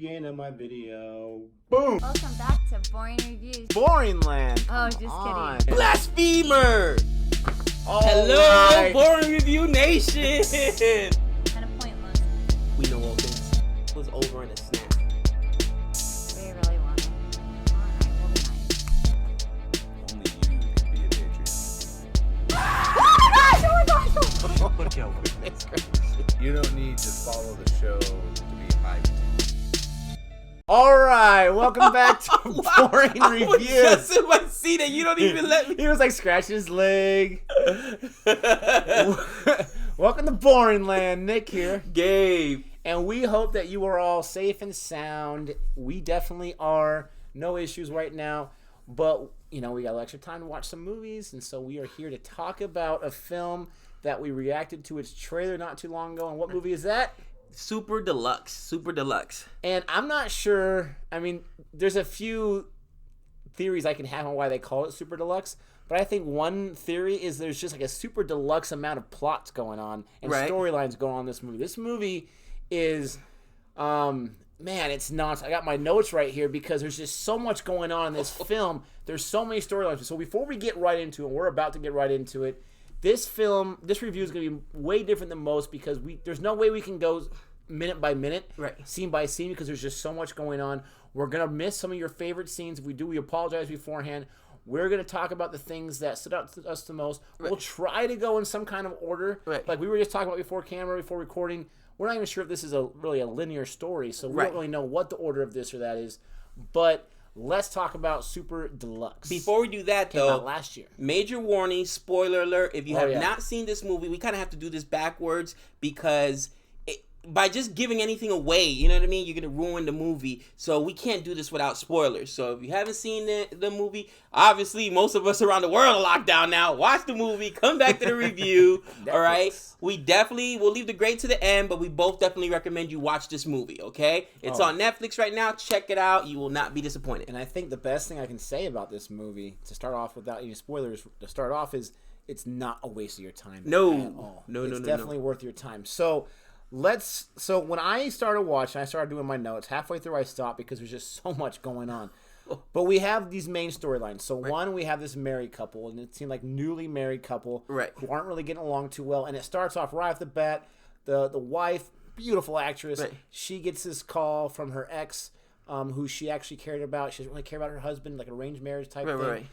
beginning of my video. Boom! Welcome back to Boring Reviews. Boring land. Oh, just on. kidding. Blasphemer! All Hello, right. Boring Review Nation! Kind of pointless. We know all things. It was over in a snap. We really want it. Alright, we'll be nice. Only you can be a Patreon. Oh my gosh! You don't need to follow the show to be hyped. All right, welcome back to Boring I was Reviews. just in my seat and you don't even let me. He was like scratching his leg. Welcome to Boring Land. Nick here. Gabe. And we hope that you are all safe and sound. We definitely are. No issues right now. But, you know, we got extra time to watch some movies. And so we are here to talk about a film that we reacted to its trailer not too long ago. And what movie is that? Super Deluxe. And I'm not sure. I mean, there's a few theories I can have on why they call it Super Deluxe. But I think one theory is there's just like a super deluxe amount of plots going on and Right. storylines going on in this movie. This movie is, man, it's nuts. I got my notes right here because there's just so much going on in this film. There's so many storylines. So before we get right into it, we're about to get right into it. This review is going to be way different than most because there's no way we can go minute by minute, Right. scene by scene, because there's just so much going on. We're going to miss some of your favorite scenes. If we do, we apologize beforehand. We're going to talk about the things that stood out to us the most. Right. We'll try to go in some kind of order. Right. Like we were just talking about before recording. We're not even sure if this is really a linear story, so we Right. don't really know what the order of this or that is. But let's talk about Super Deluxe. Before we do that, Came though, out last year. major warning, spoiler alert. If you have yeah. not seen this movie, we kind of have to do this backwards because by just giving anything away, you know what I mean? You're going to ruin the movie. So we can't do this without spoilers. So if you haven't seen the movie, obviously most of us around the world are locked down now. Watch the movie. Come back to the review. All right? We'll leave the grade to the end, but we both definitely recommend you watch this movie, okay? It's on Netflix right now. Check it out. You will not be disappointed. And I think the best thing I can say about this movie, to start off without any spoilers, to start off is it's not a waste of your time No. at all. No, it's no. definitely worth your time. So when I started watching, I started doing my notes. Halfway through I stopped because there's just so much going on. But we have these main storylines. So one, we have this married couple, and it seemed like newly married couple Right. who aren't really getting along too well. And it starts off right off the bat. The wife, beautiful actress, Right. she gets this call from her ex, who she actually cared about. She doesn't really care about her husband, like arranged marriage type thing. Right.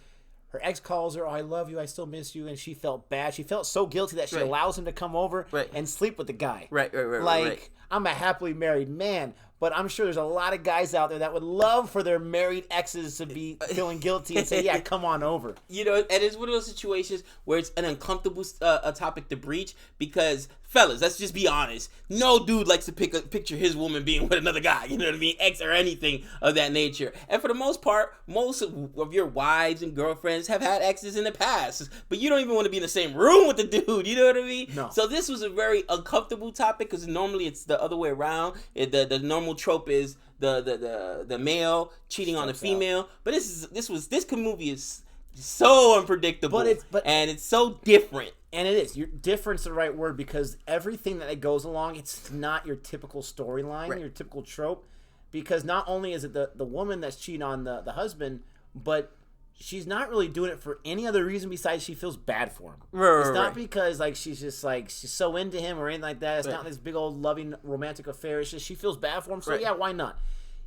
Her ex calls her, "Oh, I love you, I still miss you," and she felt bad. She felt so guilty that she Right. allows him to come over Right. and sleep with the guy. Right. Like, I'm a happily married man, but I'm sure there's a lot of guys out there that would love for their married exes to be feeling guilty and say, "Yeah, come on over." You know, and it's one of those situations where it's an uncomfortable a topic to breach because, fellas, let's just be honest. No dude likes to picture his woman being with another guy, you know what I mean? Ex or anything of that nature. And for the most part, most of your wives and girlfriends have had exes in the past. But you don't even want to be in the same room with the dude, you know what I mean? No. So this was a very uncomfortable topic because normally it's the other way around. The normal trope is the male cheating on the Steps out. female. But this movie is so unpredictable, and it's so different. And it is. Different's the right word because everything that goes along, it's not your typical storyline, Right. your typical trope. Because not only is it the woman that's cheating on the husband, but she's not really doing it for any other reason besides she feels bad for him. Right, It's not right. because like she's so into him or anything like that. It's Right. not this big old loving romantic affair. It's just she feels bad for him. So Right. yeah, why not?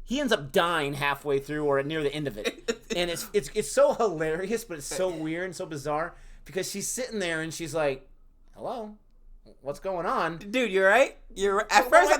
He ends up dying halfway through or near the end of it, and it's so hilarious, but it's so weird and so bizarre because she's sitting there and she's like, "Hello, what's going on?" Dude, you're right. You're right. At first I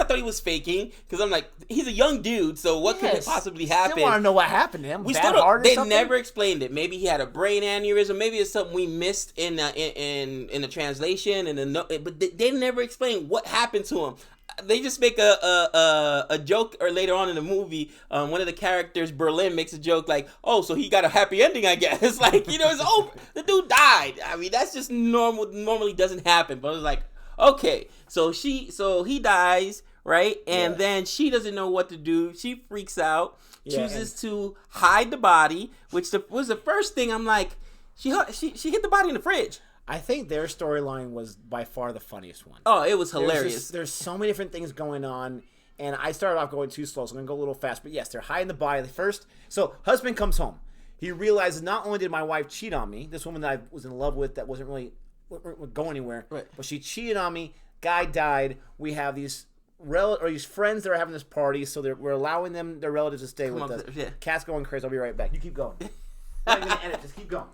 thought he was faking because I'm like, he's a young dude, so what could Yes. possibly happen? Still want to know what happened to him. We Bad still don't. heart or They something? never explained it. Maybe he had a brain aneurysm. Maybe it's something we missed in the translation but they never explain what happened to him. They just make a joke, or later on in the movie, one of the characters, Berlin, makes a joke like, "Oh, so he got a happy ending, I guess." It's like, you know, it's over. The dude died. I mean, that's just normal. Normally doesn't happen. But it's like, okay, so he dies, right? And then she doesn't know what to do. She freaks out, chooses to hide the body, which was the first thing. I'm like, she hid the body in the fridge. I think their storyline was by far the funniest one. Oh, it was hilarious. There's so many different things going on. And I started off going too slow, so I'm going to go a little fast. But yes, they're hiding the body. First, so husband comes home. He realizes not only did my wife cheat on me, this woman that I was in love with that wasn't really going anywhere, right, but she cheated on me. Guy died. We have these these friends that are having this party, so we're allowing their relatives to stay with us. Yeah. Cat's going crazy. I'll be right back. You keep going. I'm not gonna edit. Just keep going.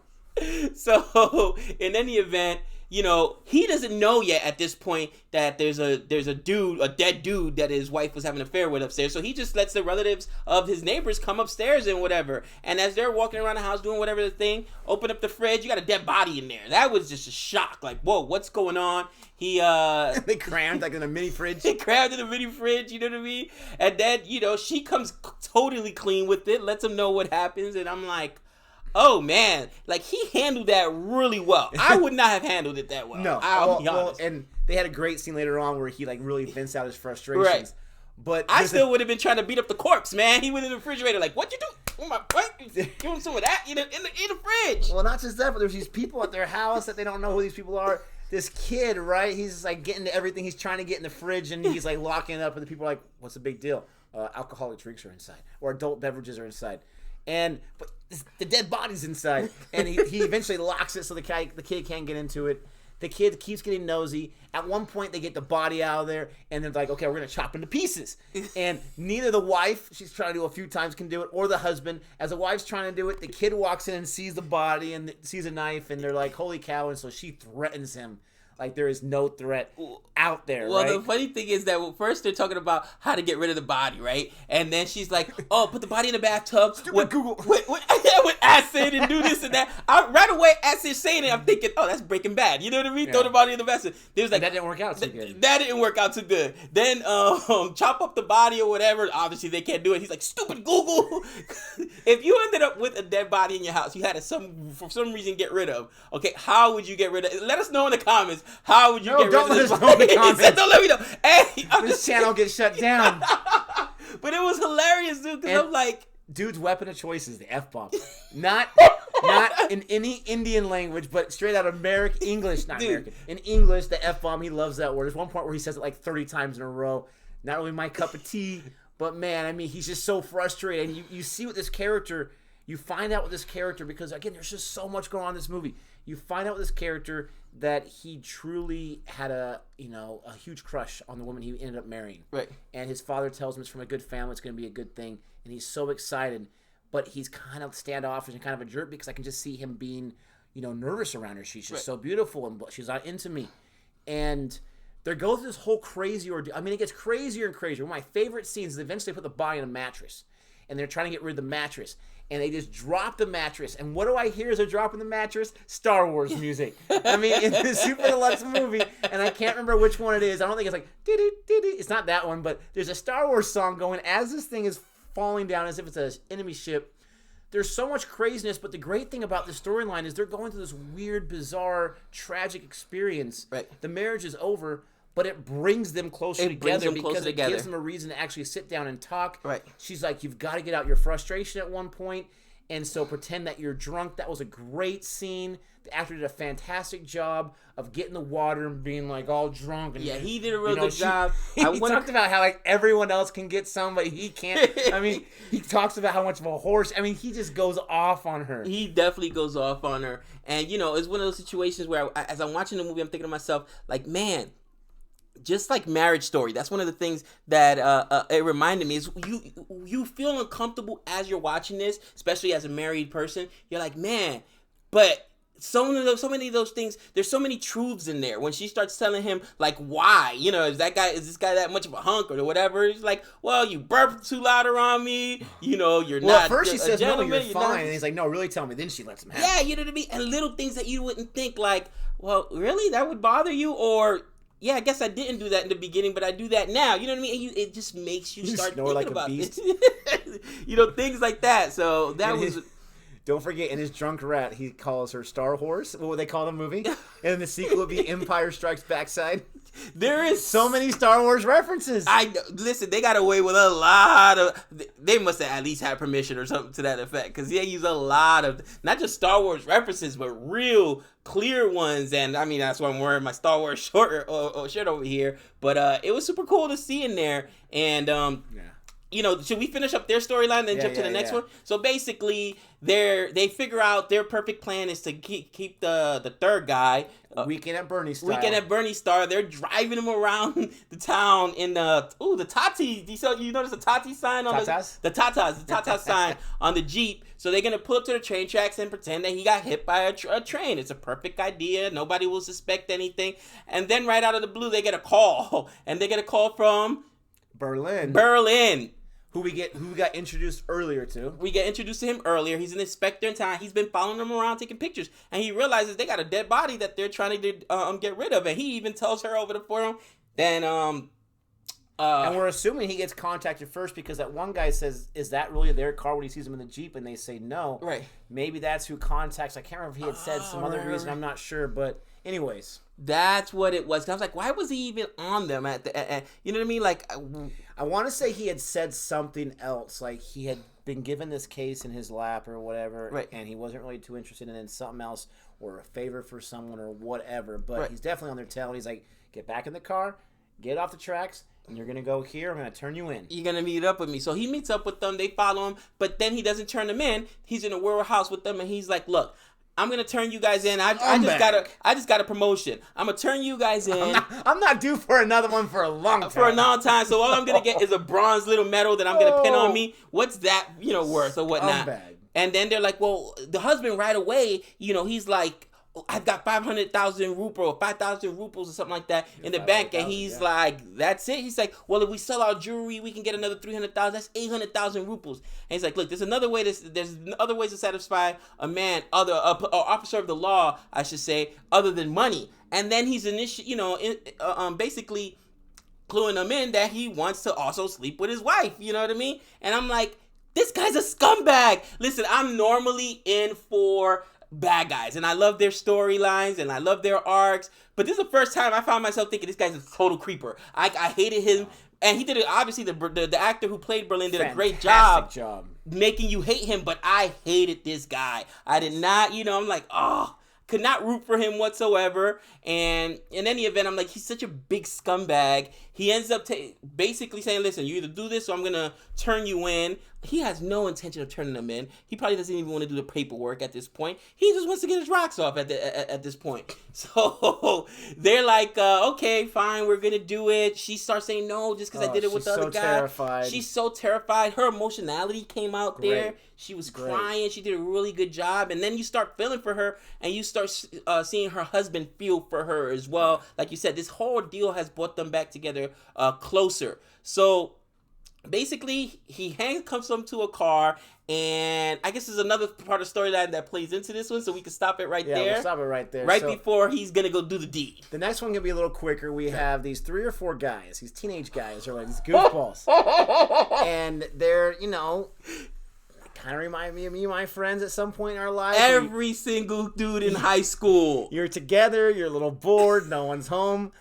So in any event, you know, he doesn't know yet at this point that there's a dead dude that his wife was having an affair with upstairs. So he just lets the relatives of his neighbors come upstairs and whatever. And as they're walking around the house doing whatever the thing, open up the fridge, you got a dead body in there. That was just a shock. Like, whoa, what's going on? They crammed like in a mini fridge. They crammed in a mini fridge, you know what I mean? And then, you know, she comes totally clean with it, lets him know what happens, and I'm like, oh man, like he handled that really well. I would not have handled it that well. No, I'll be honest. And they had a great scene later on where he like really vents out his frustrations. Right. But I still would have been trying to beat up the corpse, man. He went in the refrigerator like, what you do? Oh my, what? Give him some of that in the fridge. Well, not just that, but there's these people at their house that they don't know who these people are. This kid, right? He's just like getting to everything. He's trying to get in the fridge and he's like locking it up, and the people are like, "What's the big deal? Alcoholic drinks are inside, or adult beverages are inside." But the dead body's inside, and he eventually locks it so the kid can't get into it. The kid keeps getting nosy. At one point, they get the body out of there, and they're like, okay, we're going to chop into pieces. And neither the wife, she's trying to do a few times, can do it, or the husband. As the wife's trying to do it, the kid walks in and sees the body and sees a knife, and they're like, holy cow, and so she threatens him. Like there is no threat out there, well, right? The funny thing is that first they're talking about how to get rid of the body, right? And then she's like, "Oh, put the body in the bathtub with Google with acid and do this and that." Right away, as they're saying it, I'm thinking, "Oh, that's Breaking Bad." You know what I mean? Yeah. Throw the body in the bathtub. There's like that didn't work out too good. That didn't work out too good. Then chop up the body or whatever. Obviously, they can't do it. He's like, "Stupid Google." If you ended up with a dead body in your house, you had to for some reason get rid of. Okay, how would you get rid of it? Let us know in the comments. How would you get rid of this? Don't let us know in the He comments. said, don't let me know. Hey, This channel gets shut down. But it was hilarious, dude, because I'm like, dude's weapon of choice is the F-bomb. Not in any Indian language, but straight out American English. Not Dude. American. In English, the F-bomb, he loves that word. There's one point where he says it like 30 times in a row. Not really my cup of tea, but man, I mean, he's just so frustrated. And you see what this character, you find out with this character, because again, there's just so much going on in this movie. You find out with this character that he truly had a huge crush on the woman he ended up marrying. Right. And his father tells him it's from a good family, it's going to be a good thing, and he's so excited. But he's kind of standoffish and kind of a jerk, because I can just see him being, nervous around her. She's just so beautiful, and she's not into me. And they go through this whole crazy ordeal. I mean, it gets crazier and crazier. One of my favorite scenes is eventually they put the body in a mattress, and they're trying to get rid of the mattress. And they just drop the mattress. And what do I hear as they're dropping the mattress? Star Wars music. I mean, in the Super Deluxe movie, and I can't remember which one it is. I don't think it's like, it's not that one, but there's a Star Wars song going as this thing is falling down as if it's an enemy ship. There's so much craziness, but the great thing about the storyline is they're going through this weird, bizarre, tragic experience. Right. The marriage is over, but it brings them closer together because it gives them a reason to actually sit down and talk. Right. She's like, you've got to get out your frustration at one point, and so pretend that you're drunk. That was a great scene. The actor did a fantastic job of getting the water and being like all drunk. And, yeah, he did a real good job. He talked about how like everyone else can get some, but he can't. I mean, he talks about how much of a horse. I mean, he just goes off on her. He definitely goes off on her. And, it's one of those situations where as I'm watching the movie, I'm thinking to myself, like, man, just like Marriage Story, that's one of the things that it reminded me is you feel uncomfortable as you're watching this, especially as a married person. You're like, man, but so many of those things, there's so many truths in there. When she starts telling him like, why, is this guy that much of a hunk or whatever? He's like, well, you burped too loud around me. You're not. At first she says, no, you're fine. And he's like, no, really tell me. Then she lets him have it. Yeah, you know what I mean? And little things that you wouldn't think like, well, really? That would bother you? Or, yeah, I guess I didn't do that in the beginning, but I do that now. You know what I mean? And it just makes you start thinking like about a beast. it. Things like that. So that was... Don't forget, in his Drunk Rat, he calls her Star Horse. What would they call the movie? And the sequel would be Empire Strikes Backside. There is So many Star Wars references. Listen, they got away with a lot of. They must have at least had permission or something to that effect, because they use a lot of not just Star Wars references, but real clear ones. And I mean, that's why I'm wearing my Star Wars shirt over here. But it was super cool to see in there. And you know, should we finish up their storyline and then jump to the next one? So basically, they figure out their perfect plan is to keep the third guy. Weekend at Bernie's style. Weekend at Bernie's style. They're driving him around the town in the Tati. You notice the Tati sign on the Tatas sign on the Jeep. So they're gonna pull up to the train tracks and pretend that he got hit by a train. It's a perfect idea. Nobody will suspect anything. And then right out of the blue, they get a call, and they get a call from Berlin. Who we got introduced earlier to. We get introduced to him earlier. He's an inspector in town. He's been following them around taking pictures. And he realizes they got a dead body that they're trying to get rid of. And he even tells her over the phone. Then, and we're assuming he gets contacted first because that one guy says, is that really their car when he sees them in the Jeep? And they say no. Right. Maybe that's who contacts. I can't remember if he had said some other reason. I'm not sure. But anyways. That's what it was. I was like, why was he even on them at you know what I mean? Like, I want to say he had said something else, like he had been given this case in his lap or whatever, right. And he wasn't really too interested in something else or a favor for someone or whatever. But he's definitely on their tail. And he's like, get back in the car, get off the tracks, and you're gonna go here. I'm gonna turn you in. You're gonna meet up with me. So he meets up with them. They follow him, but then he doesn't turn them in. He's in a warehouse with them, and he's like, look. I'm gonna turn you guys in. I just got a promotion. I'm gonna turn you guys in. I'm not due for another one for a long time. For a long time. So all I'm gonna get is a bronze little medal that I'm gonna pin on me. What's that, worth or whatnot? And then they're like, well, the husband right away, he's like, I've got 500,000 rupees or 5,000 rupees or something like that in the bank. And he's like, that's it? He's like, well, if we sell our jewelry, we can get another 300,000. That's 800,000 rupees. And he's like, look, there's other ways to satisfy a man, or officer of the law, I should say, other than money. And then he's basically cluing them in that he wants to also sleep with his wife. You know what I mean? And I'm like, this guy's a scumbag. Listen, I'm normally in for bad guys, and I love their storylines and I love their arcs, but this is the first time I found myself thinking this guy's a total creeper. I hated him, and he did it. Obviously, the actor who played Berlin did a great job making you hate him, but I hated this guy. I did not, I'm like, could not root for him whatsoever. And in any event, I'm like, he's such a big scumbag. He ends up basically saying, listen, you either do this or I'm going to turn you in. He has no intention of turning them in. He probably doesn't even want to do the paperwork at this point. He just wants to get his rocks off at this point. So they're like, okay, fine, we're going to do it. She starts saying no just because I did it with the other guy. Terrified. She's so terrified. Her emotionality came out there. She was crying. She did a really good job. And then you start feeling for her, and you start seeing her husband feel for her as well. Like you said, this whole deal has brought them back together closer. So basically, he handcuffs them to a car, and I guess there's another part of the storyline that plays into this one, so we can stop it there. Yeah, we'll stop it right there. Before he's going to go do the deed. The next one can be a little quicker. We have these 3 or 4 guys, these teenage guys, they're like these goofballs. And they're, kind of remind me of me and my friends at some point in our lives. Every single dude in high school. You're together, you're a little bored, no one's home.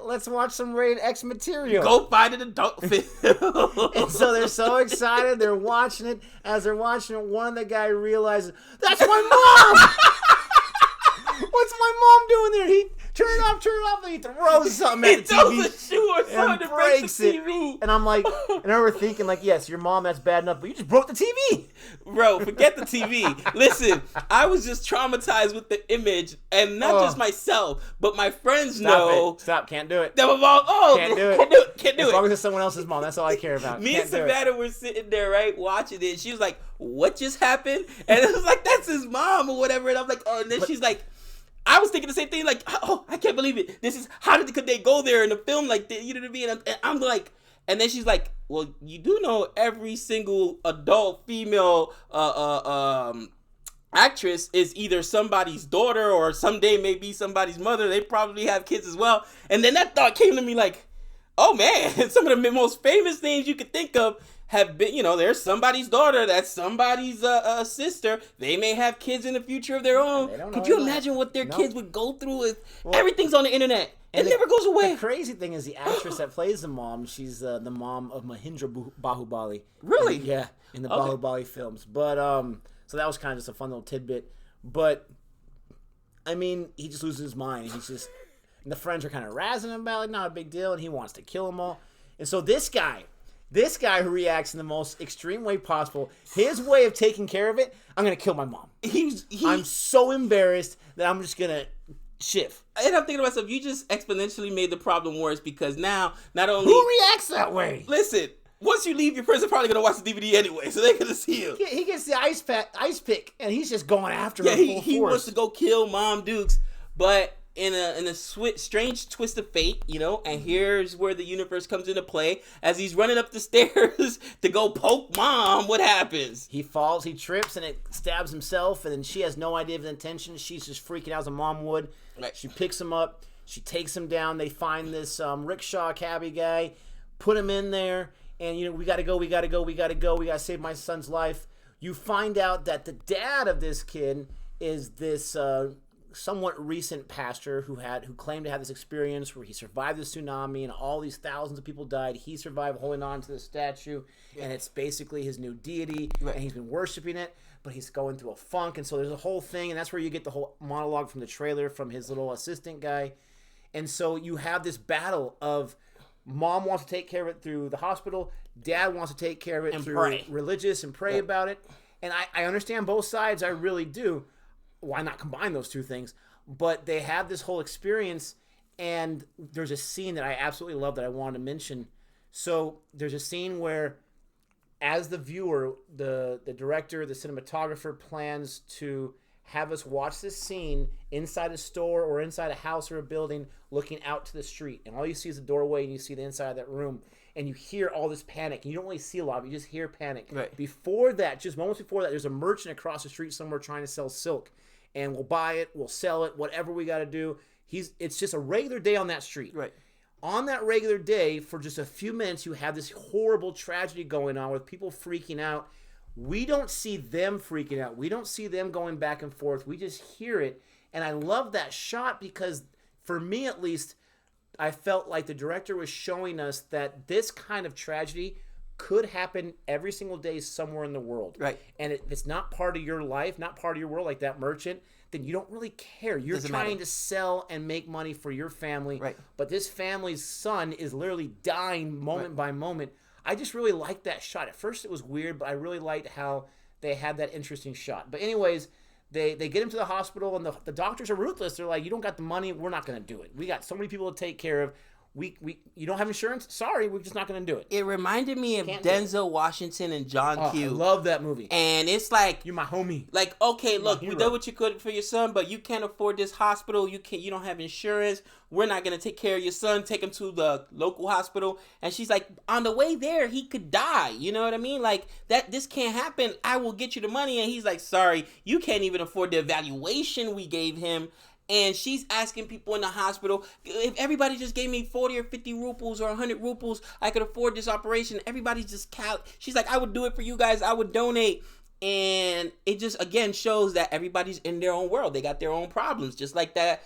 Let's watch some Rated X material. Go find an adult film. And so they're so excited. They're watching it. As they're watching it, one of the guy realizes, that's my mom! What's my mom doing there? He turn it off, and he throws something at the TV. He throws a shoe or something to break the TV. And I'm like, and I remember thinking, like, yes, your mom, that's bad enough, but you just broke the TV. Bro, forget the TV. Listen, I was just traumatized with the image, and not just myself, but my friends know. Stop, can't do it. That was all, can't do it. Can't do it. As long as it's someone else's mom, that's all I care about. Me and Savannah were sitting there, right, watching it. She was like, what just happened? And it was like, that's his mom or whatever. And I'm like, oh, and then she's like, I was thinking the same thing, like, oh, I can't believe it. Could they go there in a film like this? You know what I mean? And I'm like, and then she's like, well, you do know every single adult female actress is either somebody's daughter or someday maybe somebody's mother. They probably have kids as well. And then that thought came to me like, oh man, some of the most famous names you could think of, have been, there's somebody's daughter, that's somebody's sister. They may have kids in the future of their own. they don't Could know you that. imagine what their No. kids would go through if everything's on the internet? It the- never goes away. The crazy thing is the actress that plays the mom, she's the mom of Mahindra Bahubali. Really? Yeah, in the Okay. Bahubali films. But, so that was kind of just a fun little tidbit. But, I mean, he just loses his mind. He's just, and the friends are kind of razzing him about, like, not a big deal, and he wants to kill them all. And so this guy who reacts in the most extreme way possible, his way of taking care of it, I'm going to kill my mom. I'm so embarrassed that I'm just going to shift. And I'm thinking to myself, you just exponentially made the problem worse because now, not only... Who reacts that way? Listen, once you leave, your friends are probably going to watch the DVD anyway, so they're going to see you. He gets the ice pick, and he's just going after her Yeah, full he force. wants to go kill Mom Dukes, but in a strange twist of fate, and here's where the universe comes into play. As he's running up the stairs to go poke Mom, what happens? He falls, he trips, and it stabs himself, and then she has no idea of his intention. She's just freaking out as a mom would. Right. She picks him up. She takes him down. They find this rickshaw cabbie guy, put him in there, and, we got to go, we got to save my son's life. You find out that the dad of this kid is this somewhat recent pastor who claimed to have this experience where he survived the tsunami and all these thousands of people died. He survived holding on to the statue, and it's basically his new deity, Right. and he's been worshiping it, but he's going through a funk, and so there's a whole thing, and that's where you get the whole monologue from the trailer from his little assistant guy. And so you have this battle of mom wants to take care of it through the hospital, dad wants to take care of it And through pray. religious and pray about it. And I understand both sides, I really do. Why not combine those two things? But they have this whole experience, and there's a scene that I absolutely love that I wanted to mention. So there's a scene where, as the viewer, the director, the cinematographer plans to have us watch this scene inside a store or inside a house or a building looking out to the street. And all you see is the doorway, and you see the inside of that room, and you hear all this panic. And you don't really see a lot of it, you just hear panic. Right. Before that, just moments before that, there's a merchant across the street somewhere trying to sell silk. And we'll buy it, we'll sell it, whatever we got to do. It's just a regular day on that street. Right. On that regular day, for just a few minutes, you have this horrible tragedy going on with people freaking out. We don't see them freaking out. We don't see them going back and forth. We just hear it. And I love that shot because, for me at least, I felt like the director was showing us that this kind of tragedy could happen every single day somewhere in the world. Right. And if it's not part of your life, not part of your world, like that merchant, then you don't really care. You're Doesn't trying matter. to sell and make money for your family. Right. But this family's son is literally dying moment by moment. I just really liked that shot. At first it was weird, but I really liked how they had that interesting shot. But anyways, they get him to the hospital, and the doctors are ruthless. They're like, you don't got the money, we're not going to do it. We got so many people to take care of. You don't have insurance? Sorry, we're just not going to do it. It reminded me of Can't do it. Denzel Washington and John Oh, I Q. love that movie. And it's like, You're my homie. okay, look, we hero. did what you could for your son, but you can't afford this hospital. You don't have insurance. We're not gonna take care of your son. Take him to the local hospital. And she's like, on the way there, he could die. You know what I mean? Like this can't happen. I will get you the money. And he's like, sorry, you can't even afford the evaluation we gave him. And she's asking people in the hospital, if everybody just gave me 40 or 50 rupees or 100 rupees, I could afford this operation. Everybody's just she's like, I would do it for you guys. I would donate. And it just, again, shows that everybody's in their own world. They got their own problems. Just like that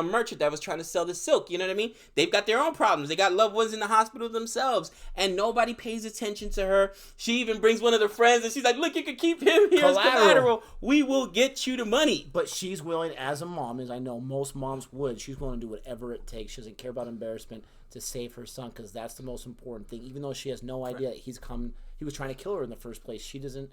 merchant that was trying to sell the silk. You know what I mean? They've got their own problems. They got loved ones in the hospital themselves. And nobody pays attention to her. She even brings one of her friends, and she's like, look, you can keep him here as collateral. We will get you the money. But she's willing, as a mom, as I know most moms would, she's willing to do whatever it takes. She doesn't care about embarrassment to save her son, because that's the most important thing. Even though she has no idea that he was trying to kill her in the first place. She doesn't.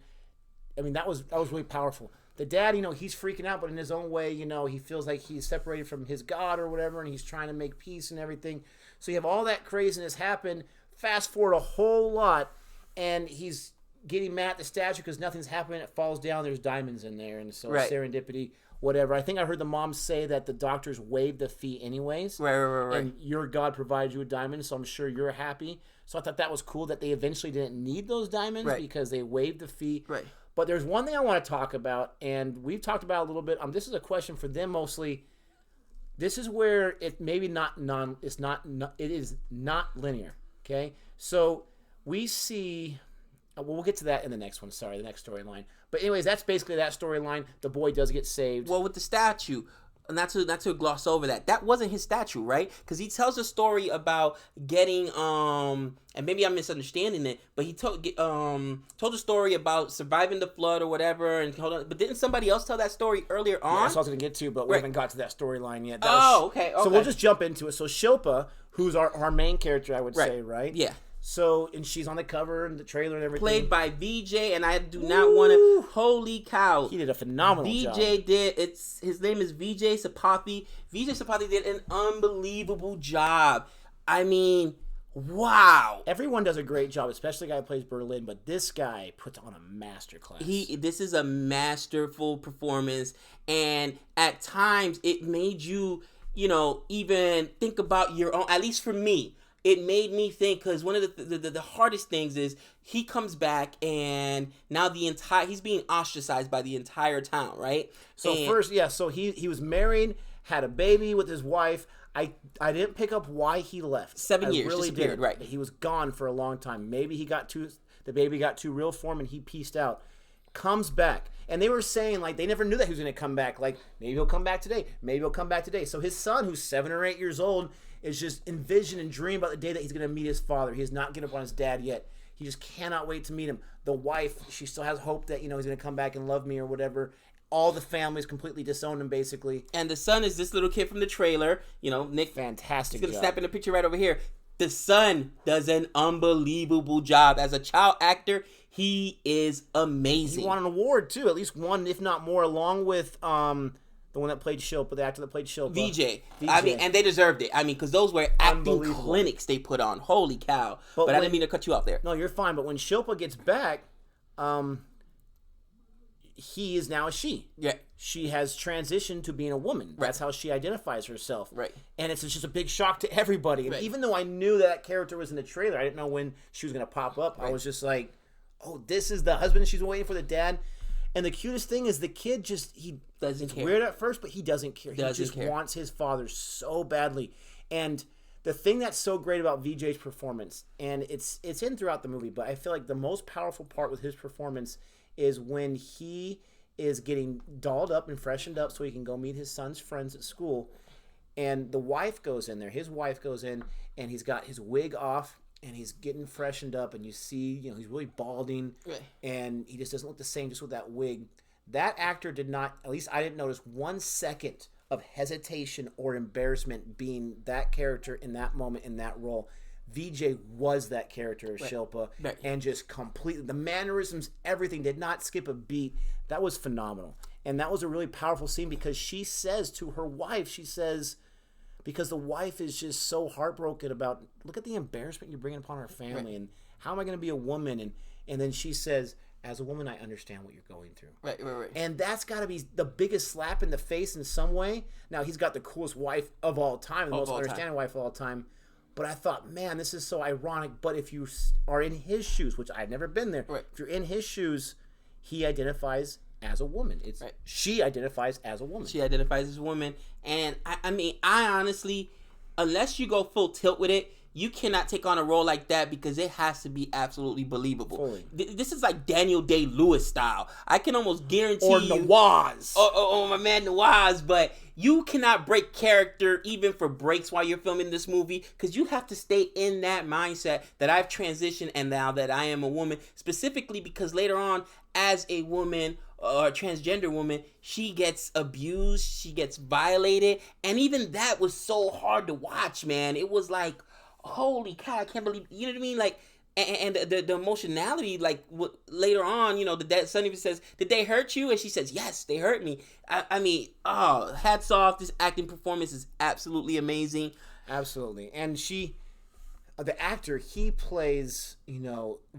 I mean, that was really powerful. The dad, he's freaking out, but in his own way, he feels like he's separated from his God or whatever, and he's trying to make peace and everything. So you have all that craziness happen. Fast forward a whole lot, and he's getting mad at the statue because nothing's happening. It falls down. There's diamonds in there, and so Right. serendipity, whatever. I think I heard the mom say that the doctors waived the fee anyways. Right. And your God provided you with diamonds, so I'm sure you're happy. So I thought that was cool that they eventually didn't need those diamonds Right. because they waived the fee. Right. But there's one thing I want to talk about, and we've talked about it a little bit. This is a question for them mostly. This is where it maybe it is not linear. Okay, so we see. Well, we'll get to that in the next one. Sorry, the next storyline. But anyways, that's basically that storyline. The boy does get saved. Well, with the statue, not to gloss over that. That wasn't his statue, right? Because he tells a story about getting and maybe I'm misunderstanding it, but he told a story about surviving the flood or whatever. And but didn't somebody else tell that story earlier on? Yeah, that's what I was going to get to, but we haven't got to that storyline yet. Okay. So we'll just jump into it. So Shilpa, who's our main character, I would say, right? Yeah. So, and she's on the cover and the trailer and everything. Played by VJ, and I do not want to. Holy cow! He did a phenomenal job. VJ did. His name is VJ Sapathi. VJ Sapathi did an unbelievable job. I mean, wow! Everyone does a great job, especially the guy who plays Berlin. But this guy puts on a masterclass. This is a masterful performance, and at times it made you, even think about your own. At least for me. It made me think, because one of the hardest things is he comes back and now he's being ostracized by the entire town, right? So he was married, had a baby with his wife. I didn't pick up why he left. 7 years, really disappeared, did. right? He was gone for a long time. Maybe the baby got too real for him and he pieced out. Comes back. And they were saying, like, they never knew that he was going to come back. Like, maybe he'll come back today. Maybe he'll come back today. So his son, who's 7 or 8 years old, is just envision and dream about the day that he's going to meet his father. He has not given up on his dad yet. He just cannot wait to meet him. The wife, she still has hope that, he's going to come back and love me or whatever. All the family's completely disowned him, basically. And the son is this little kid from the trailer. Nick. Fantastic He's going to snap in the picture right over here. The son does an unbelievable job. As a child actor, he is amazing. He won an award, too. At least one, if not more, along with the one that played Shilpa, the actor that played Shilpa. VJ. I mean, and they deserved it. I mean, because those were acting clinics they put on. Holy cow. But I didn't mean to cut you off there. No, you're fine. But when Shilpa gets back, he is now a she. Yeah. She has transitioned to being a woman. That's how she identifies herself. Right. And it's just a big shock to everybody. And even though I knew that character was in the trailer, I didn't know when she was going to pop up. I was just like, oh, this is the husband she's waiting for, the dad. And the cutest thing is the kid he doesn't care. Weird at first, but he doesn't care. He just wants his father so badly. And the thing that's so great about VJ's performance, and it's in throughout the movie, but I feel like the most powerful part with his performance is when he is getting dolled up and freshened up so he can go meet his son's friends at school. And the wife goes in there. His wife goes in, and he's got his wig off. And he's getting freshened up, and you see, he's really balding, and he just doesn't look the same just with that wig. That actor did not, at least I didn't notice 1 second of hesitation or embarrassment being that character in that moment, in that role. VJ was that character of Shilpa, and just completely, the mannerisms, everything, did not skip a beat. That was phenomenal. And that was a really powerful scene because she says to her wife, because the wife is just so heartbroken about, look at the embarrassment you're bringing upon our family, and how am I going to be a woman? And then she says, as a woman, I understand what you're going through. Right. And that's got to be the biggest slap in the face in some way. Now, he's got the coolest wife of all time, the most understanding wife of all time. But I thought, man, this is so ironic. But if you are in his shoes, which I've never been there, if you're in his shoes, he identifies as a woman. She identifies as a woman. She identifies as a woman. And I mean, I honestly, unless you go full tilt with it, you cannot take on a role like that because it has to be absolutely believable. This is like Daniel Day-Lewis style. I can almost guarantee or you. Nawaz. Oh, my man Nawaz. But you cannot break character even for breaks while you're filming this movie because you have to stay in that mindset that I've transitioned and now that I am a woman. Specifically because later on, as a woman or a transgender woman, she gets abused, she gets violated. And even that was so hard to watch, man. It was like, holy cow, I can't believe, you know what I mean? Like, and the emotionality, like, later on, the son even says, did they hurt you? And she says, yes, they hurt me. I mean, hats off. This acting performance is absolutely amazing. Absolutely. And the actor, he plays,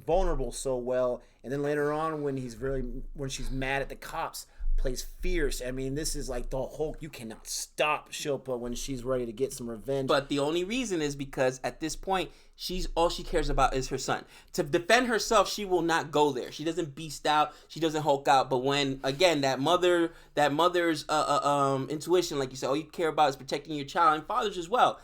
vulnerable so well. And then later on, when she's mad at the cops, plays fierce. I mean, this is like the whole, you cannot stop Shilpa when she's ready to get some revenge. But the only reason is because at this point, all she cares about is her son. To defend herself, she will not go there. She doesn't beast out. She doesn't Hulk out. But when, again, that mother's intuition, like you said, all you care about is protecting your child, and fathers as well.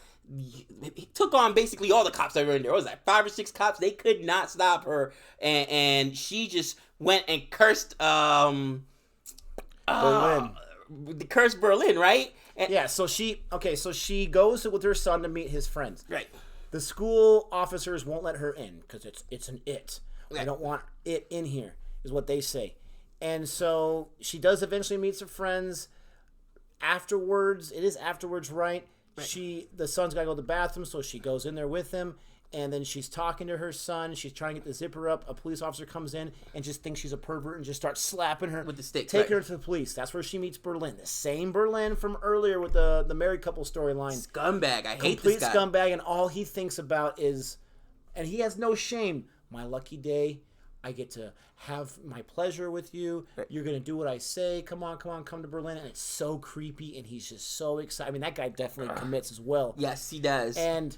he took on basically all the cops that were in there. It was like 5 or 6 cops. They could not stop her, and she just went and cursed Berlin. Cursed Berlin, right? And, Yeah, so she goes with her son to meet his friends. right. The school officers won't let her in because it's an it. I Right. don't want it in here, is what they say. And so she does eventually meet some friends. Afterwards, it is afterwards, right? The son's got to go to the bathroom, so she goes in there with him. And then she's talking to her son. She's trying to get the zipper up. A police officer comes in and just thinks she's a pervert and just starts slapping her. With the stick, Take right. her to the police. That's where she meets Berlin. The same Berlin from earlier with the married couple storyline. Scumbag. I hate Complete this guy. scumbag, and all he thinks about is, and he has no shame. My lucky day. I get to have my pleasure with you. Right. You're gonna do what I say. Come on, come to Berlin. And it's so creepy, and he's just so excited. I mean, that guy definitely commits as well. Yes, he does. And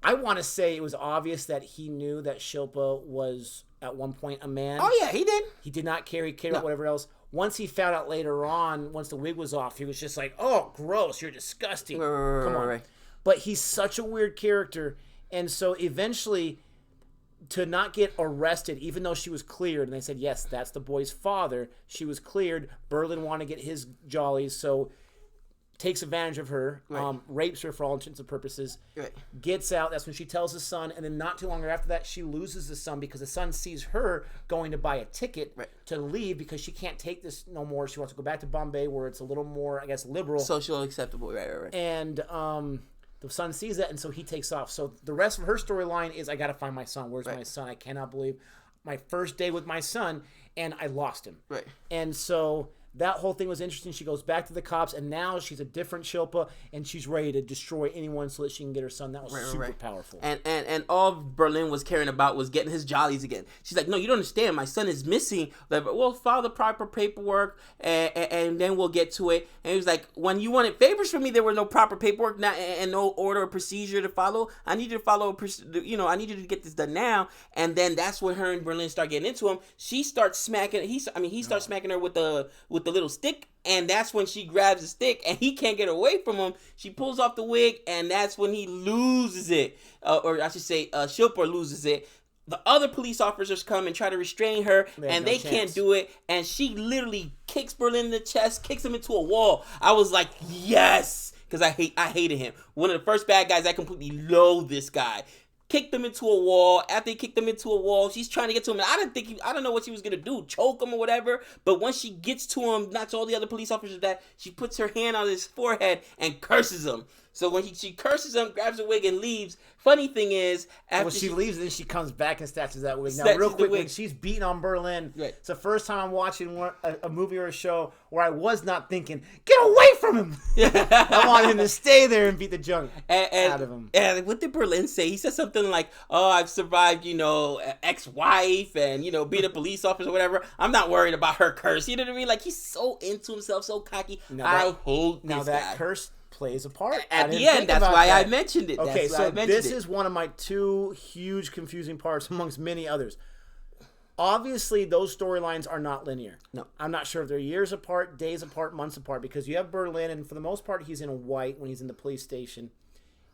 I want to say it was obvious that he knew that Shilpa was at one point a man. Oh yeah, he did. He did not care. He cared about whatever else. Once he found out later on, once the wig was off, he was just like, "Oh, gross! You're disgusting." Come on. Right. But he's such a weird character, and so eventually, to not get arrested, even though she was cleared, and they said, yes, that's the boy's father, she was cleared. Berlin wanted to get his jollies, so takes advantage of her, rapes her for all intents and purposes, Right. gets out. That's when she tells his son, and then not too long after that, she loses the son because the son sees her going to buy a ticket to leave because she can't take this no more. She wants to go back to Bombay where it's a little more, I guess, liberal. Social acceptable. Right. And the son sees that, and so he takes off. So the rest of her storyline is, I got to find my son. Where's my son? I cannot believe my first day with my son, and I lost him. Right. And so that whole thing was interesting. She goes back to the cops, and now she's a different Shilpa, and she's ready to destroy anyone so that she can get her son. That was super powerful. And all Berlin was caring about was getting his jollies again. She's like, no, you don't understand. My son is missing. Like, we'll file the proper paperwork, and then we'll get to it. And he was like, when you wanted favors from me, there was no proper paperwork and no order or procedure to follow. I need you to follow, I need you to get this done now. And then that's when her and Berlin start getting into him. She starts smacking. He starts smacking her with the little stick, and that's when she grabs the stick and he can't get away from him. She pulls off the wig, and that's when he loses it, or I should say Shilpa loses it. The other police officers come and try to restrain her, and they can't do it, and she literally kicks Berlin in the chest, kicks him into a wall. I was like, yes, because I hated him. One of the first bad guys. I completely loathe this guy. Kicked him into a wall. After he kicked him into a wall, she's trying to get to him. And I don't know what she was gonna do, choke him or whatever. But once she gets to him, not to all the other police officers, that she puts her hand on his forehead and curses him. So when she curses him, grabs a wig and leaves. Funny thing is, after she leaves, then she comes back and snatches that wig. Now, Snatches real the quick, wig. when she's beating on Berlin, Right. it's the first time I'm watching a movie or a show where I was not thinking, get away from him. I want him to stay there and beat the junk out of him. And what did Berlin say? He said something like, "Oh, I've survived, ex-wife and being a police officer or whatever. I'm not worried about her curse." You know what I mean? Like, he's so into himself, so cocky. I hate this that guy. curse plays a part At the end, that's why I mentioned it. Okay, That's why I so mentioned this it. is one of my two huge confusing parts amongst many others. Obviously, those storylines are not linear. No. I'm not sure if they're years apart, days apart, months apart, because you have Berlin, and for the most part, he's in white when he's in the police station.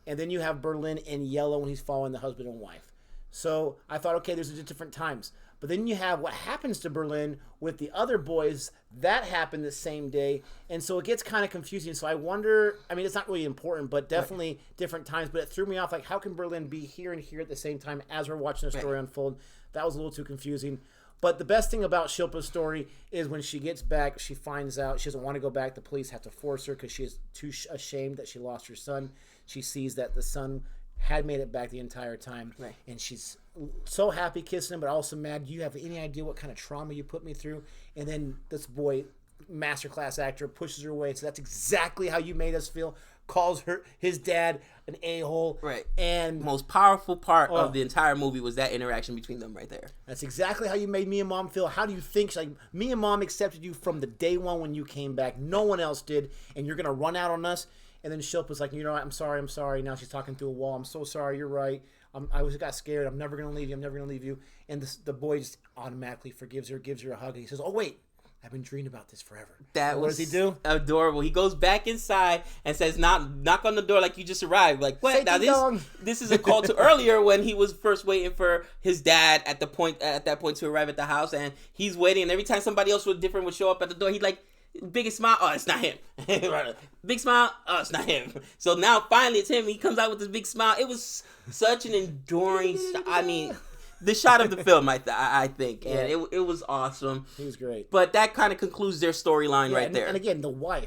And then you have Berlin in yellow when he's following the husband and wife. So I thought, okay, there's just different times. But then you have what happens to Berlin with the other boys. That happened the same day. And so it gets kind of confusing. So I wonder, I mean, it's not really important, but definitely different times. But it threw me off. Like, how can Berlin be here and here at the same time as we're watching the story unfold? That was a little too confusing. But the best thing about Shilpa's story is when she gets back, she finds out she doesn't want to go back. The police have to force her because she is too ashamed that she lost her son. She sees that the son had made it back the entire time. Right. And she's so happy kissing him, but also mad. Do you have any idea what kind of trauma you put me through? And then this boy, masterclass actor, pushes her away. So that's exactly how you made us feel. Calls his dad an a-hole. Right. And most powerful part of the entire movie was that interaction between them right there. That's exactly how you made me and mom feel. How do you think? She's like, me and mom accepted you from the day one when you came back. No one else did. And you're going to run out on us? And then Shilpa's like, you know what? I'm sorry. Now she's talking through a wall. I'm so sorry. You're right. I got scared. I'm never going to leave you. And the boy just automatically forgives her, gives her a hug. And he says, oh, wait. I've been dreaming about this forever. What does he do? Adorable. He goes back inside and says, knock on the door like you just arrived. Like, what? Now this is a call to earlier when he was first waiting for his dad at that point to arrive at the house, and he's waiting, and every time somebody else would show up at the door, he'd like, biggest smile, oh, it's not him. Big smile, oh, it's not him. So now finally it's him. He comes out with this big smile. It was such an enduring the shot of the film, I think, and it was awesome. He was great. But that kind of concludes their storyline right there. And again,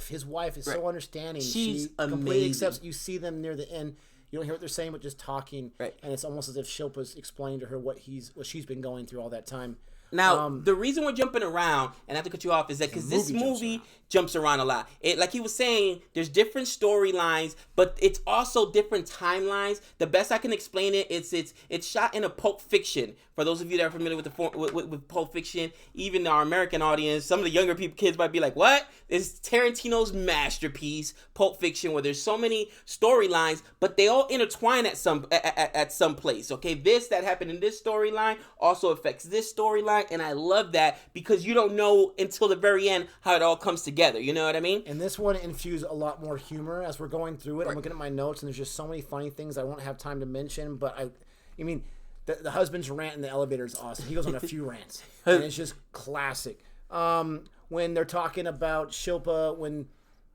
his wife is so understanding. She's completely amazing. accepts. You see them near the end. You don't hear what they're saying, but just talking. Right. And it's almost as if Shilpa's explaining to her what she's been going through all that time. Now, the reason we're jumping around, and I have to cut you off, is that because this movie jumps around a lot. Like he was saying, there's different storylines, but it's also different timelines. The best I can explain it, it's shot in a Pulp Fiction. For those of you that are familiar with Pulp Fiction, even our American audience, some of the younger kids might be like, what? It's Tarantino's masterpiece, Pulp Fiction, where there's so many storylines, but they all intertwine at some place. Okay, that happened in this storyline also affects this storyline, and I love that because you don't know until the very end how it all comes together. You know what I mean? And this one infused a lot more humor as we're going through it. I'm looking at my notes, and there's just so many funny things I won't have time to mention. But I mean, the husband's rant in the elevator is awesome. He goes on a few rants, and it's just classic. When they're talking about Shilpa,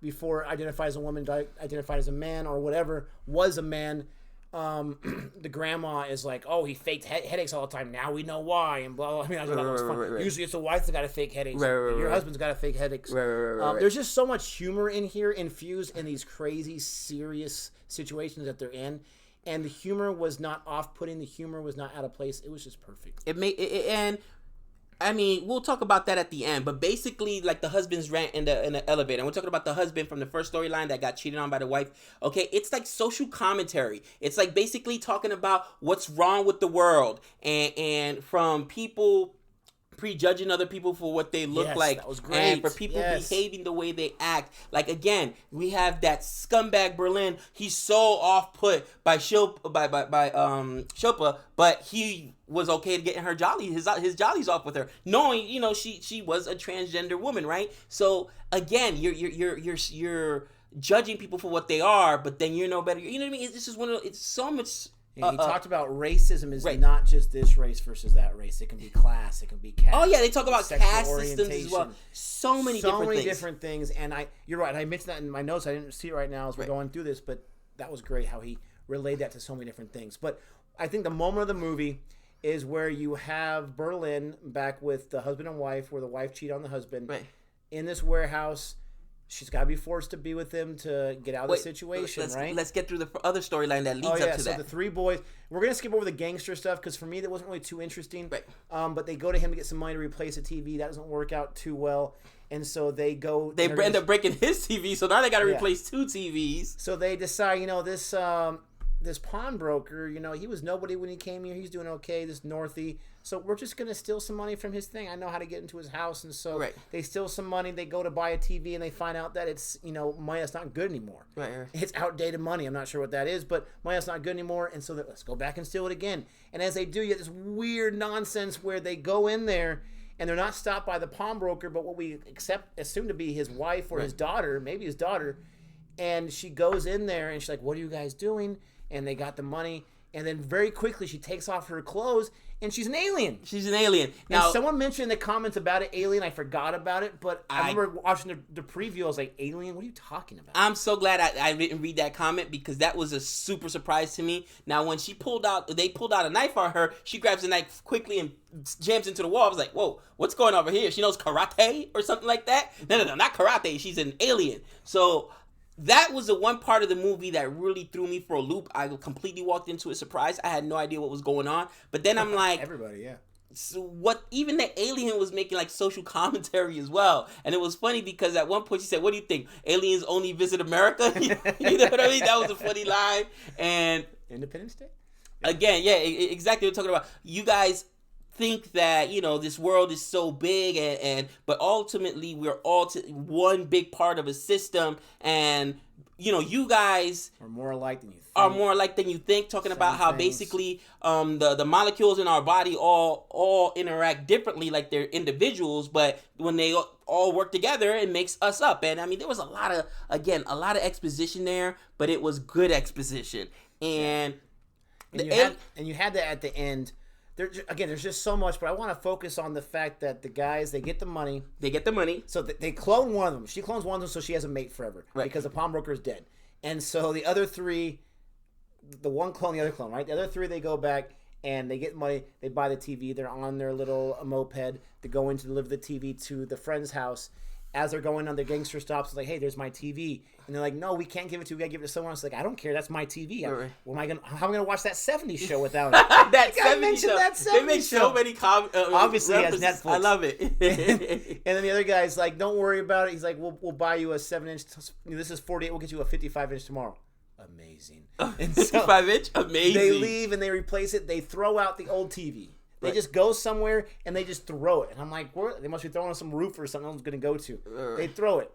before identified as a woman, identified as a man or whatever, was a man. The grandma is like, oh, he faked headaches all the time. Now we know why, and blah, blah. I mean, I thought that was fun. Right. Usually it's the wife that got to fake headaches. Your husband's got to fake headaches. Right. There's just so much humor in here, infused in these crazy, serious situations that they're in. And the humor was not off-putting. The humor was not out of place. It was just perfect. And I mean, we'll talk about that at the end, but basically, like the husband's rant in the elevator, and we're talking about the husband from the first storyline that got cheated on by the wife. Okay, it's like social commentary. It's like basically talking about what's wrong with the world, and from people prejudging other people for what they look like, that was great. And for people behaving the way they act. Like again, we have that scumbag Berlin. He's so off put by Shilpa, but he was okay to getting her his jollies off with her, knowing she was a transgender woman, right? So again, you're judging people for what they are, but then you're no better. You know what I mean? It's just it's so much. Yeah, he talked about racism is not just this race versus that race. It can be class. It can be caste. Oh yeah, they talk about caste systems as well. So many different things. And you're right. I mentioned that in my notes. I didn't see it right now as we're going through this, but that was great how he relayed that to so many different things. But I think the moment of the movie is where you have Berlin back with the husband and wife, where the wife cheated on the husband in this warehouse. She's got to be forced to be with him to get out of the situation, right? Let's get through the other storyline that leads up to that. So the three boys, we're going to skip over the gangster stuff because for me that wasn't really too interesting. Right. But they go to him to get some money to replace a TV. That doesn't work out too well. And so they go... They end up breaking his TV, so now they got to replace two TVs. So they decide, this pawnbroker, he was nobody when he came here. He's doing okay, this Northie. So we're just going to steal some money from his thing. I know how to get into his house. And so they steal some money. They go to buy a TV, and they find out that it's, money that's not good anymore. Right. It's outdated money. I'm not sure what that is, but money that's not good anymore. And so let's go back and steal it again. And as they do, you get this weird nonsense where they go in there, and they're not stopped by the pawnbroker, but what we assume to be his wife or his daughter, maybe his daughter. And she goes in there, and she's like, what are you guys doing? And they got the money, and then very quickly she takes off her clothes, and she's an alien. Now, and someone mentioned in the comments about it, alien. I forgot about it, but I remember watching the preview. I was like, alien? What are you talking about? I'm so glad I didn't read that comment because that was a super surprise to me. Now, when they pulled out a knife on her, she grabs the knife quickly and jams into the wall. I was like, whoa, what's going on over here? She knows karate or something like that? No, not karate. She's an alien. So... that was the one part of the movie that really threw me for a loop. I completely walked into it surprised. I had no idea what was going on. But then I'm like... everybody, yeah. So what? Even the alien was making like social commentary as well. And it was funny because at one point she said, what do you think? Aliens only visit America? You know what I mean? That was a funny line. And... Independence Day? Again, yeah, exactly what we're talking about. You guys... think that, you know, this world is so big, but ultimately we're all one big part of a system, and you know, you guys are more alike than you think. Talking about how basically the molecules in our body all interact differently, like they're individuals, but when they all work together, it makes us up. And I mean, there was a lot of exposition there, but it was good exposition. And you had that at the end. There's just so much, but I want to focus on the fact that the guys, they get the money. So they clone one of them. She clones one of them so she has a mate forever. Right. Because the pawnbroker is dead. And so the other three, the one clone, the other clone, right? The other three, they go back and they get money. They buy the TV. They're on their little moped. They go in to deliver the TV to the friend's house. As they're going on, the gangster stops. It's like, hey, there's my TV. And they're like, no, we can't give it to you. We got to give it to someone else. Like, I don't care. That's my TV. Right. How am I going to watch that 70s show without it? That 70s show. They make so many obviously has Netflix. I love it. And then the other guy's like, don't worry about it. He's like, we'll buy you a 7-inch. This is 48. We'll get you a 55-inch tomorrow. Amazing. And 55-inch? Amazing. They leave and they replace it. They throw out the old TV. They just go somewhere and they just throw it. And I'm like, they must be throwing on some roof or something no one's going to go to. They throw it.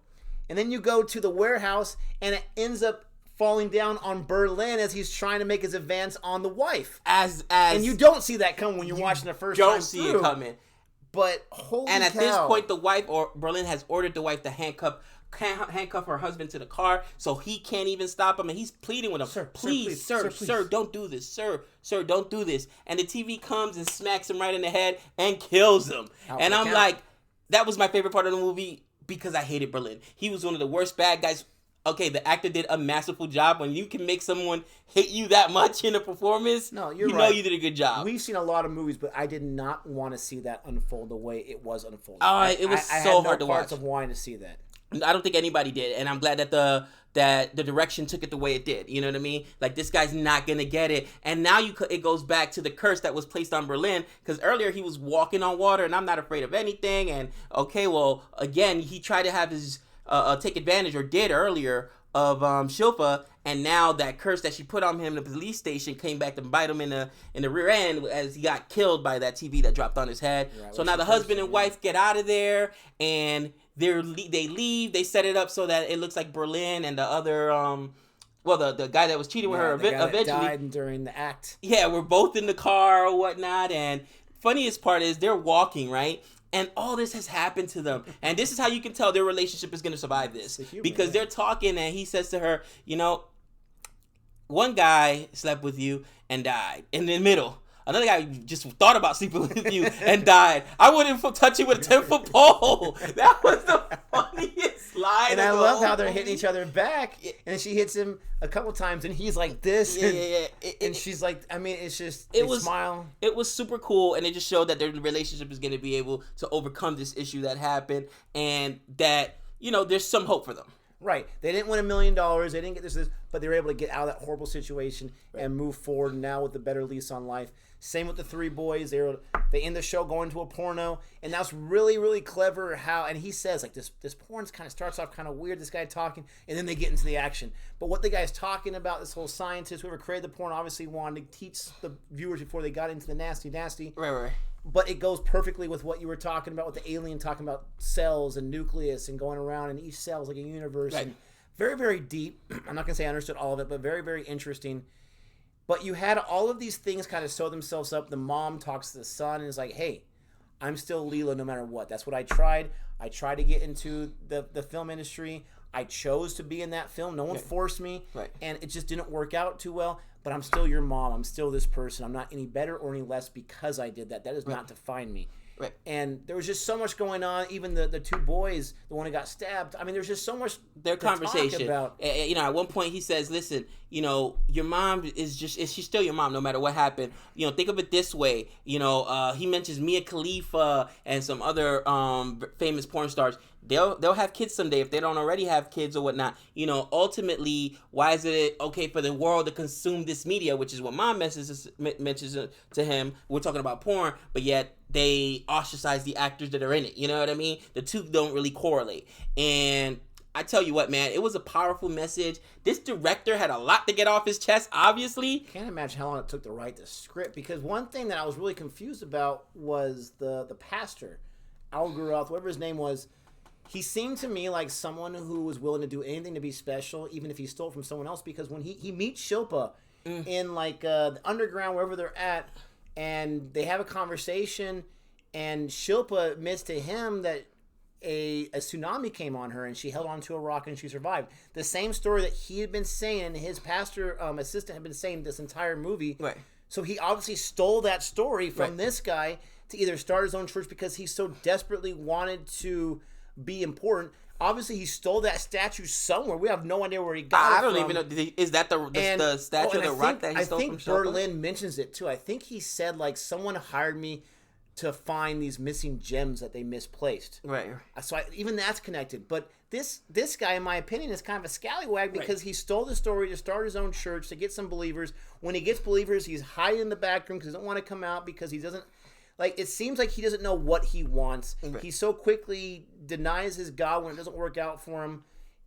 And then you go to the warehouse and it ends up falling down on Berlin as he's trying to make his advance on the wife. And you don't see that coming when you're watching the first time. Don't see it coming. But holy And at cow. this point, the wife, or Berlin has ordered the wife to handcuff her husband to the car, so he can't even stop him, and he's pleading with him, sir, please, don't do this, sir, don't do this. And the TV comes and smacks him right in the head and kills him. And I'm like, that was my favorite part of the movie because I hated Berlin. He was one of the worst bad guys. Okay, the actor did a masterful job. When you can make someone hate you that much in a performance, you right. know you did a good job. We've seen a lot of movies, but I did not want to see that unfold the way it was unfolding. It was so hard to watch. I had no parts of wanting to see that. I don't think anybody did, and I'm glad that the direction took it the way it did. You know what I mean? Like, this guy's not gonna get it, and now it goes back to the curse that was placed on Berlin. Because earlier he was walking on water, and I'm not afraid of anything. And okay, well, again, he tried to have his take advantage, or did earlier, of Shilpa, and now that curse that she put on him in the police station came back to bite him in the rear end as he got killed by that TV that dropped on his head. Right, so now the husband and wife get out of there, and they leave. They set it up so that it looks like Berlin and the other the guy that was cheating with her eventually died during the act. Yeah, we're both in the car or whatnot, and funniest part is they're walking, right? And all this has happened to them. And this is how you can tell their relationship is going to survive this. Because they're talking and he says to her, you know, one guy slept with you and died in the middle. Another guy just thought about sleeping with you and died. I wouldn't touch you with a 10-foot pole. That was the funniest line. And I love how they're hitting each other back. And she hits him a couple times, and he's like this. And she's like, I mean, it's just, smile. It was super cool, and it just showed that their relationship is going to be able to overcome this issue that happened, and that, you know, there's some hope for them. Right. They didn't win $1 million. They didn't get this, but they were able to get out of that horrible situation and move forward now with a better lease on life. Same with the three boys. They end the show going to a porno, and that's really, really clever how. And he says like this porn kind of starts off kind of weird. This guy talking, and then they get into the action. But what the guy's talking about, this whole scientist, whoever created the porn, obviously wanted to teach the viewers before they got into the nasty. Right. But it goes perfectly with what you were talking about with the alien, talking about cells and nucleus and going around, and each cell is like a universe. Right. And very, very deep. I'm not gonna say I understood all of it, but very, very interesting. But you had all of these things kind of sew themselves up. The mom talks to the son and is like, hey, I'm still Leela no matter what. That's what I tried. I tried to get into the film industry. I chose to be in that film. No one forced me. Right. And it just didn't work out too well. But I'm still your mom. I'm still this person. I'm not any better or any less because I did that. That does not define me. Right. And there was just so much going on. Even the two boys, the one who got stabbed. I mean, there's just so much their to conversation. Talk about. You know, at one point he says, "Listen, you know, your mom is she's still your mom no matter what happened. You know, think of it this way. You know, he mentions Mia Khalifa and some other famous porn stars. They'll have kids someday if they don't already have kids or whatnot. You know, ultimately, why is it okay for the world to consume this media, which is what mom mentions to him? We're talking about porn, but yet they ostracize the actors that are in it. You know what I mean? The two don't really correlate. And I tell you what, man, it was a powerful message. This director had a lot to get off his chest, obviously. Can't imagine how long it took to write the script, because one thing that I was really confused about was the pastor, Al Guroth, whatever his name was. He seemed to me like someone who was willing to do anything to be special, even if he stole from someone else, because when he meets Shilpa in like the underground, wherever they're at, and they have a conversation, and Shilpa admits to him that a tsunami came on her and she held onto a rock and she survived. The same story that he had been saying and his pastor assistant had been saying this entire movie. Right. So he obviously stole that story from Right. this guy to either start his own church because he so desperately wanted to be important. Obviously, he stole that statue somewhere. We have no idea where he got it I don't from. even know. Is that the statue of the rock that he stole from I think Shilpa? Berlin mentions it too. I think he said like someone hired me to find these missing gems that they misplaced. Right. So even that's connected. But this guy, in my opinion, is kind of a scallywag because he stole the story to start his own church to get some believers. When he gets believers, he's hiding in the back room because he doesn't want to come out because he doesn't. Like, it seems like he doesn't know what he wants. Right. He so quickly denies his God when it doesn't work out for him.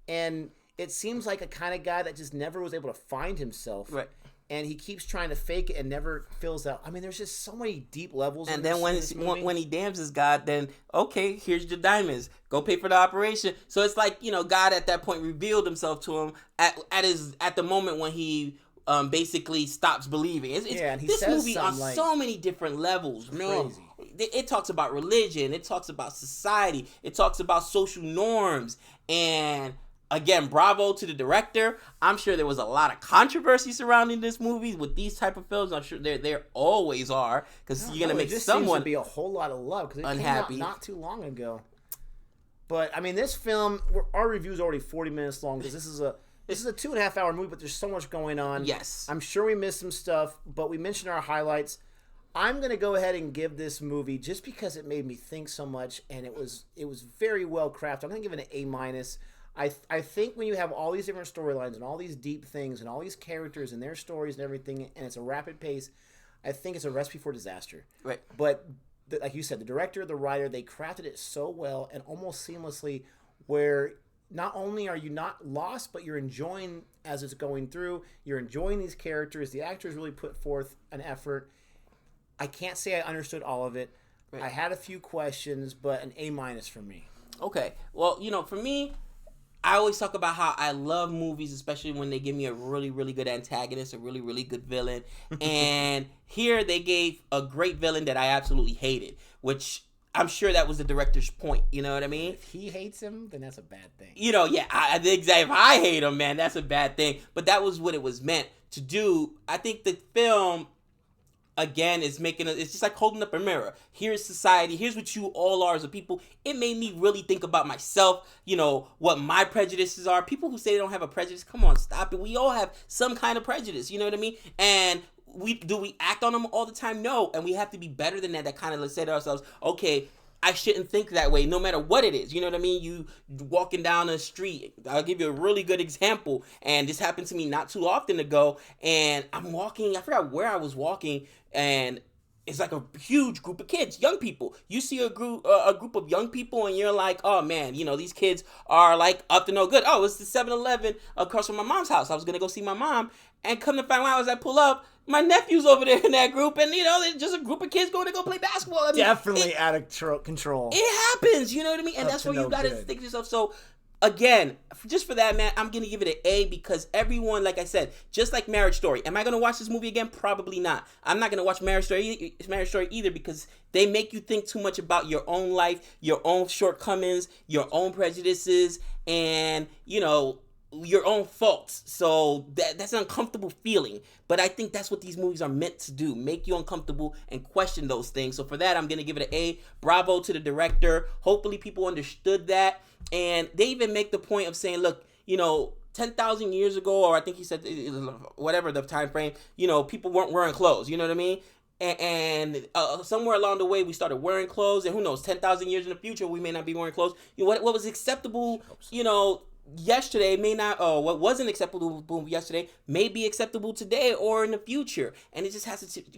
And it seems like a kind of guy that just never was able to find himself. Right. And he keeps trying to fake it and never fills out. I mean, there's just so many deep levels. And in then this movie. when he damns his God, then okay, here's your diamonds. Go pay for the operation. So it's like, God at that point revealed himself to him at the moment when he basically stops believing. And he this says movie on something like, so many different levels. Man, crazy. it talks about religion. It talks about society. It talks about social norms. And again, bravo to the director. I'm sure there was a lot of controversy surrounding this movie with these type of films. I'm sure there always are, because you're gonna make it just someone seems to be a whole lot of love because it unhappy. came out not too long ago. But I mean, this film, our review is already 40 minutes long because this is a 2.5 hour movie, but there's so much going on. Yes. I'm sure we missed some stuff, but we mentioned our highlights. I'm going to go ahead and give this movie, just because it made me think so much and it was very well crafted, I'm going to give it an A-. I think when you have all these different storylines and all these deep things and all these characters and their stories and everything, and it's a rapid pace, I think it's a recipe for disaster. Right. But like you said, the director, the writer, they crafted it so well and almost seamlessly, where not only are you not lost, but you're enjoying as it's going through. You're enjoying these characters. The actors really put forth an effort. I can't say I understood all of it. Right. I had a few questions, but an A- for me. Okay. Well, for me, I always talk about how I love movies, especially when they give me a really, really good antagonist, a really, really good villain. And here they gave a great villain that I absolutely hated, which I'm sure that was the director's point. You know what I mean? If he hates him, then that's a bad thing. Yeah, exactly. If I hate him, man, that's a bad thing. But that was what it was meant to do. I think the film, again, is it's just like holding up a mirror. Here's society. Here's what you all are as a people. It made me really think about myself, what my prejudices are. People who say they don't have a prejudice, come on, stop it. We all have some kind of prejudice, you know what I mean? And do we act on them all the time? No. And we have to be better than that. That kind of say to ourselves, okay, I shouldn't think that way no matter what it is. You know what I mean? You walking down the street. I'll give you a really good example. And this happened to me not too often ago. And I'm walking. I forgot where I was walking. And it's like a huge group of kids, young people. You see a group of young people and you're like, oh man, these kids are like up to no good. Oh, it's the 7-Eleven across from my mom's house. I was going to go see my mom. And come to find out as I pull up, my nephew's over there in that group, and they're just a group of kids going to go play basketball. I mean, definitely out of control. It happens, you know what I mean? And that's where you got to think to yourself. So, again, just for that, man, I'm going to give it an A, because everyone, like I said, just like Marriage Story. Am I going to watch this movie again? Probably not. I'm not going to watch Marriage Story either, because they make you think too much about your own life, your own shortcomings, your own prejudices, and, your own faults. So that's an uncomfortable feeling. But I think that's what these movies are meant to do, make you uncomfortable and question those things. So for that, I'm going to give it an A. Bravo to the director. Hopefully people understood that. And they even make the point of saying, look, 10,000 years ago, or I think he said whatever the time frame, people weren't wearing clothes. You know what I mean? And somewhere along the way, we started wearing clothes. And who knows, 10,000 years in the future, we may not be wearing clothes. What was acceptable, yesterday may not, what wasn't acceptable yesterday may be acceptable today or in the future. And it just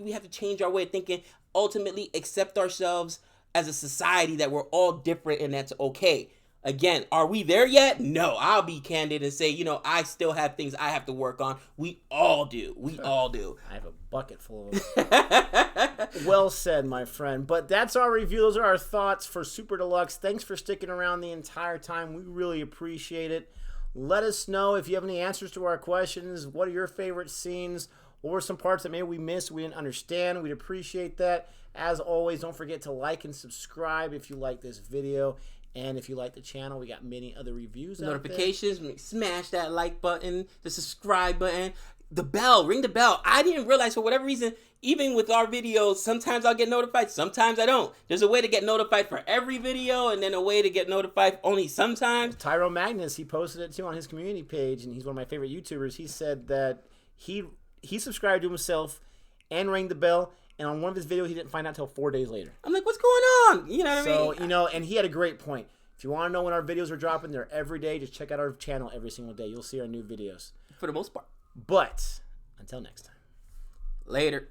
we have to change our way of thinking, ultimately accept ourselves as a society, that we're all different and that's okay. Again, are we there yet? No. I'll be candid and say, you know, I still have things I have to work on. We all do. We all do. I have a bucket full of them. Well said, my friend. But that's our review. Those are our thoughts for Super Deluxe. Thanks for sticking around the entire time. We really appreciate it. Let us know if you have any answers to our questions. What are your favorite scenes? What were some parts that maybe we missed, we didn't understand? We'd appreciate that. As always, don't forget to like and subscribe if you like this video. And if you like the channel, we got many other reviews Notifications, smash that like button, the subscribe button, the bell, ring the bell. I didn't realize for whatever reason, even with our videos, sometimes I'll get notified, sometimes I don't. There's a way to get notified for every video and then a way to get notified only sometimes. Tyrone Magnus, he posted it too on his community page, and he's one of my favorite YouTubers. He said that he subscribed to himself and rang the bell. And on one of his videos, he didn't find out until 4 days later. I'm like, what's going on? You know what I mean? So, you know, and he had a great point. If you want to know when our videos are dropping, they're every day. Just check out our channel every single day. You'll see our new videos. For the most part. But, until next time. Later.